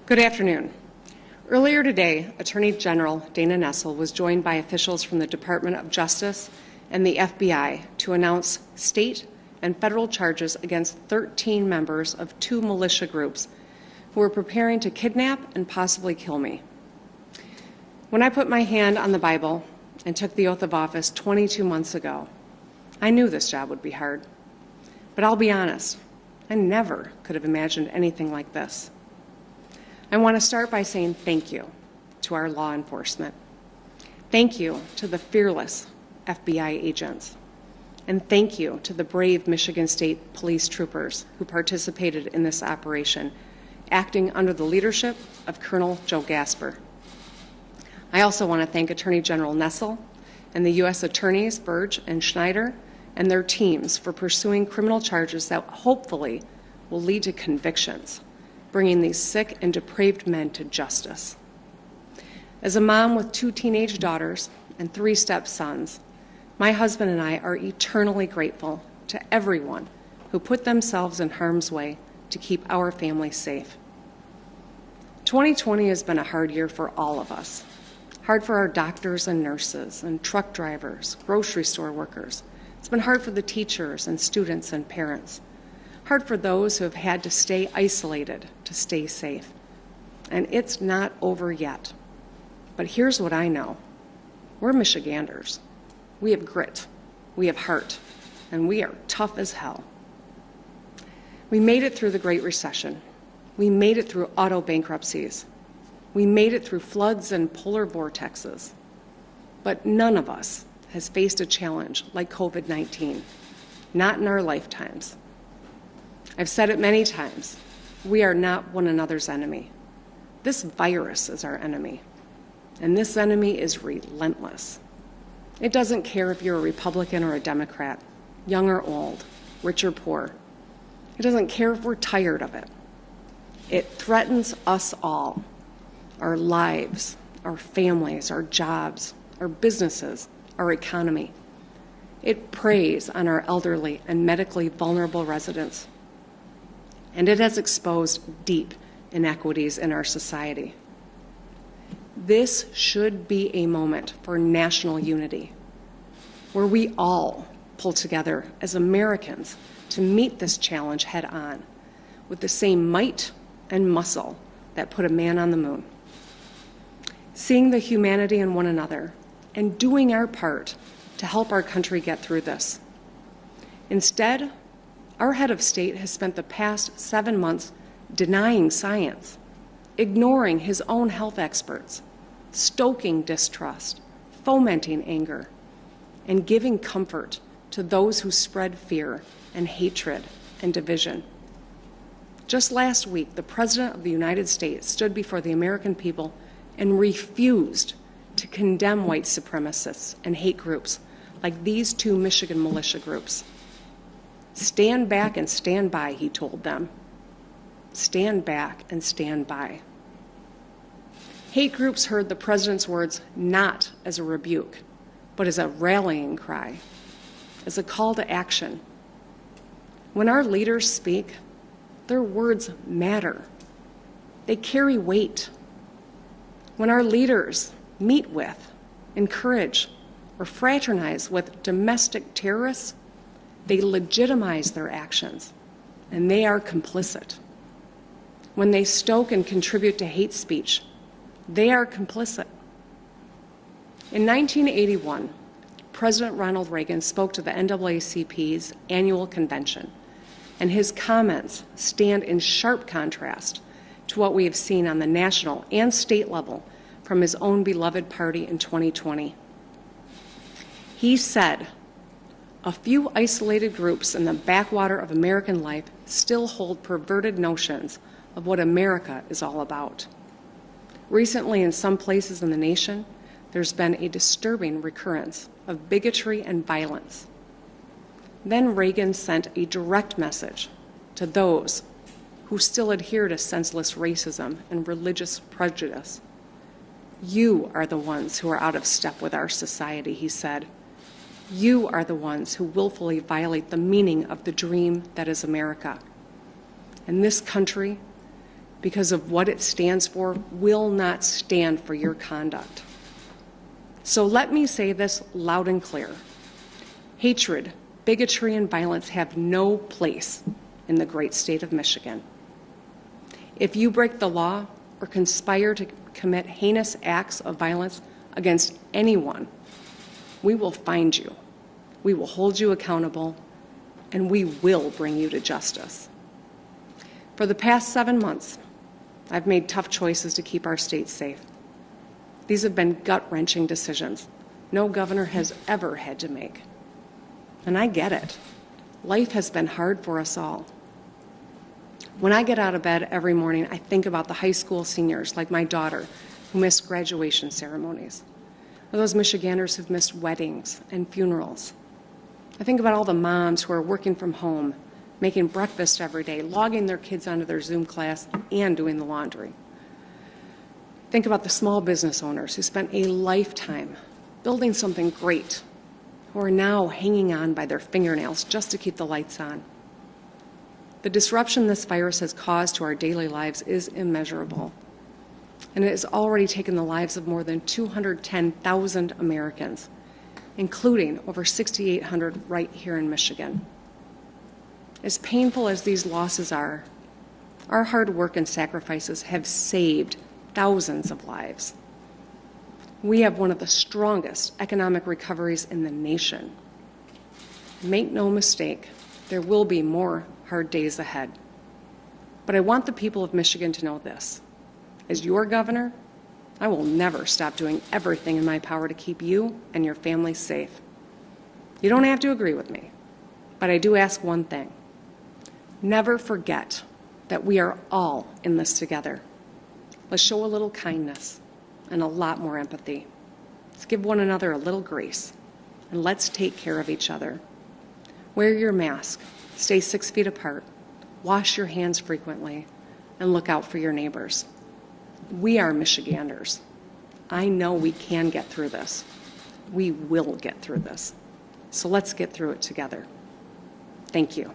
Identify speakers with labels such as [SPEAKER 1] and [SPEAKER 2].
[SPEAKER 1] Good afternoon. Earlier today, Attorney General Dana Nessel was joined by officials from the Department of Justice and the FBI to announce state and federal charges against 13 members of 2 militia groups who were preparing to kidnap and possibly kill me. When I put my hand on the Bible and took the oath of office 22 months ago, I knew this job would be hard. But I'll be honest, I never could have imagined anything like this. I want to start by saying thank you to our law enforcement. Thank you to the fearless FBI agents. And thank you to the brave Michigan State Police troopers who participated in this operation, acting under the leadership of Colonel Joe Gasper. I also want to thank Attorney General Nessel and the U.S. Attorneys Burge and Schneider and their teams for pursuing criminal charges that hopefully will lead to convictions, bringing these sick and depraved men to justice. As a mom with 2 teenage daughters and 3 stepsons, my husband and I are eternally grateful to everyone who put themselves in harm's way to keep our family safe. 2020 has been a hard year for all of us. Hard for our doctors and nurses and truck drivers, grocery store workers. It's been hard for the teachers and students and parents. Hard for those who have had to stay isolated to stay safe. And it's not over yet. But here's what I know. We're Michiganders. We have grit, we have heart, and we are tough as hell. We made it through the Great Recession. We made it through auto bankruptcies. We made it through floods and polar vortexes. But none of us has faced a challenge like COVID-19, not in our lifetimes. I've said it many times, we are not one another's enemy. This virus is our enemy, and this enemy is relentless. It doesn't care if you're a Republican or a Democrat, young or old, rich or poor. It doesn't care if we're tired of it. It threatens us all, our lives, our families, our jobs, our businesses, our economy. It preys on our elderly and medically vulnerable residents. And it has exposed deep inequities in our society. This should be a moment for national unity, where we all pull together as Americans to meet this challenge head on with the same might and muscle that put a man on the moon. Seeing the humanity in one another and doing our part to help our country get through this. Instead, our head of state has spent the past 7 months denying science, ignoring his own health experts, stoking distrust, fomenting anger, and giving comfort to those who spread fear and hatred and division. Just last week, the President of the United States stood before the American people and refused to condemn white supremacists and hate groups like these 2 Michigan militia groups. Stand back and stand by, he told them. Stand back and stand by. Hate groups heard the president's words not as a rebuke, but as a rallying cry, as a call to action. When our leaders speak, their words matter. They carry weight. When our leaders meet with, encourage, or fraternize with domestic terrorists, they legitimize their actions, and they are complicit. When they stoke and contribute to hate speech, they are complicit. In 1981, President Ronald Reagan spoke to the NAACP's annual convention, and his comments stand in sharp contrast to what we have seen on the national and state level from his own beloved party in 2020. He said, "A few isolated groups in the backwater of American life still hold perverted notions of what America is all about." Recently, in some places in the nation, there's been a disturbing recurrence of bigotry and violence. Then Reagan sent a direct message to those who still adhere to senseless racism and religious prejudice. "You are the ones who are out of step with our society," he said. "You are the ones who willfully violate the meaning of the dream that is America. And this country because of what it stands for will not stand for your conduct. So let me say this loud and clear. Hatred, bigotry, and violence have no place in the great state of Michigan. If you break the law or conspire to commit heinous acts of violence against anyone, we will find you, we will hold you accountable, and we will bring you to justice. For the past 7 months, I've made tough choices to keep our state safe. These have been gut-wrenching decisions no governor has ever had to make. And I get it. Life has been hard for us all. When I get out of bed every morning, I think about the high school seniors, like my daughter, who missed graduation ceremonies, or those Michiganders who've missed weddings and funerals. I think about all the moms who are working from home, making breakfast every day, logging their kids onto their Zoom class, and doing the laundry. Think about the small business owners who spent a lifetime building something great, who are now hanging on by their fingernails just to keep the lights on. The disruption this virus has caused to our daily lives is immeasurable, and it has already taken the lives of more than 210,000 Americans, including over 6,800 right here in Michigan. As painful as these losses are, our hard work and sacrifices have saved thousands of lives. We have one of the strongest economic recoveries in the nation. Make no mistake, there will be more hard days ahead. But I want the people of Michigan to know this. As your governor, I will never stop doing everything in my power to keep you and your family safe. You don't have to agree with me, but I do ask one thing. Never forget that we are all in this together. Let's show a little kindness and a lot more empathy. Let's give one another a little grace, and let's take care of each other. Wear your mask, stay 6 feet apart, wash your hands frequently, and look out for your neighbors. We are Michiganders. I know we can get through this. We will get through this. So let's get through it together. Thank you.